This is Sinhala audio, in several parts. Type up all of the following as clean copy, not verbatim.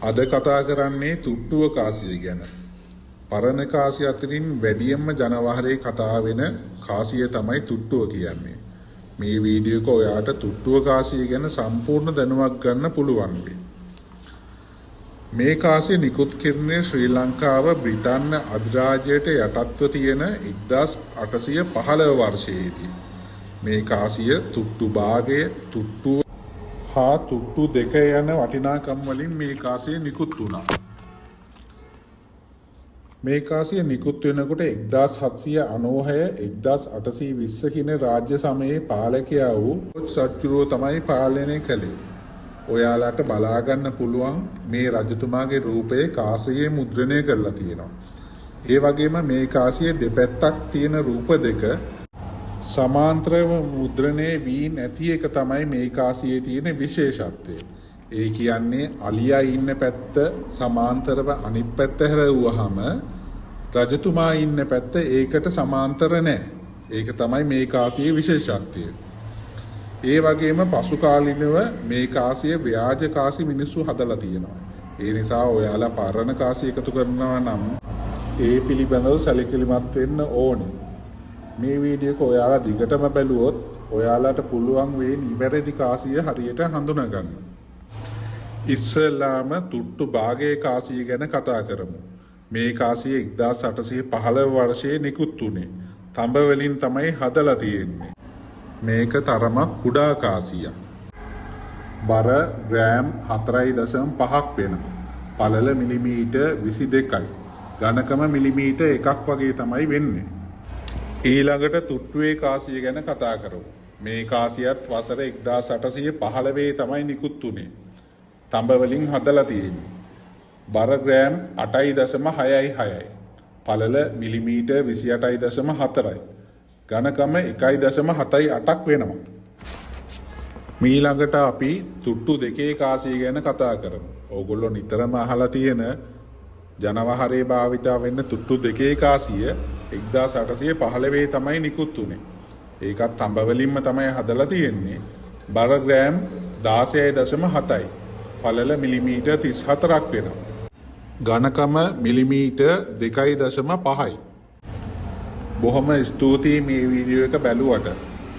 අද කතා කරන්නේ තුට්ටුව කාසිය ගැන. පරණ කාසිය අතරින් වැඩියෙන්ම ජනවහරේ කතා වෙන කාසිය තමයි තුට්ටුව කියන්නේ. මේ වීඩියෝ එක ඔයාට තුට්ටුව කාසිය ගැන සම්පූර්ණ දැනුමක් ගන්න පුළුවන් වෙයි. මේ කාසිය නිකුත් කෙරෙන්නේ ශ්‍රී ලංකාව බ්‍රිතාන්‍ය අධිරාජ්‍යයට යටත්ව තියෙන 1815 වර්ෂයේදී. මේ කාසිය තුට්ටු භාගය, තුට්ටුව හා තුට්ටු දෙක යන වටිනාකම් වලින් මේ කාසිය නිකුත් වුණා. මේ කාසිය නිකුත් වෙනකොට 1796 1820 කියන රාජ්‍ය සමයේ පාලකයා වූ සච්චුරුව තමයි පාලනය කළේ. ඔයාලට බලා ගන්න පුළුවන් මේ රජතුමාගේ රූපයේ කාසියේ මුද්‍රණය කරලා තියෙනවා. ඒ වගේම මේ කාසියේ දෙපැත්තක් තියෙන රූප දෙක සමාන්තරව මුද්‍රණය වී නැති එක තමයි මේ කාසියේ තියෙන විශේෂත්වය. ඒ කියන්නේ අලියා ඉන්න පැත්ත සමාන්තරව අනිත් පැත්ත හැරෙව්වහම රජතුමා ඉන්න පැත්ත ඒකට සමාන්තර නැහැ. ඒක තමයි මේ කාසියේ විශේෂත්වය. ඒ වගේම පසු කාලිනව මේ කාසිය ව්‍යාජ කාසි මිනිස්සු හදලා තියෙනවා. ඒ නිසා ඔයාලා පරණ කාසි එකතු කරනවා නම් ඒ පිළිබඳව සැලකිලිමත් වෙන්න ඕනේ. මේ වීඩියෝ එක ඔයාලා දිගටම බැලුවොත් ඔයාලට පුළුවන් වෙයි නිවැරදි කාසිය හරියට හඳුනා ගන්න. ඉස්සෙල්ලාම තුට්ටු භාගයේ කාසිය ගැන කතා කරමු. මේ කාසිය 1815 වර්ෂයේ නිකුත් වුණේ. තඹ වලින් තමයි හදලා තියෙන්නේ. මේක තරමක් කුඩා කාසියක්. බර ග්‍රෑම් 4.5ක් වෙනවා. පළල මිලිමීටර් 22යි. ඝනකම මිලිමීටර් 1ක් වගේ තමයි වෙන්නේ. ඊළඟට තුට්ටුවේ කාසිය ගැන කතා කරමු. මේ කාසියත් වසර 1815 තමයි නිකුත් වුණේ. තඹ වලින් හදලා තියෙන්නේ. බර ග්‍රෑම් 8.66යි. පළල මිලිමීටර් 28.4යි. ඝනකම 1.78ක් වෙනවා. ඊළඟට අපි තුට්ටු දෙකේ කාසිය ගැන කතා කරමු. ඕගොල්ලෝ නිතරම අහලා තියෙන ජනවහරේ භාවිතා වෙන්න තුට්ටු දෙකේ කාසිය 1815 තමයි නිකුත් වුණේ. ඒකත් තඹ වලින්ම තමයි හදලා තියෙන්නේ. බර ග්‍රෑම් 16.7යි. පළල මිලිමීටර් 34ක් වෙනවා. ඝනකම මිලිමීටර් 2.5යි. බොහොම ස්තුතියි මේ වීඩියෝ එක බැලුවට.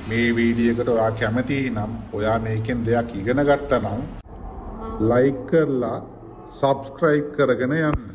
මේ වීඩියෝ එකට ඔයා කැමති නම් ඔයා මේකෙන් දෙයක් ඉගෙන ගත්තා නම් ලයික් කරලා සබ්ස්ක්‍රයිබ් කරගෙන යන්න.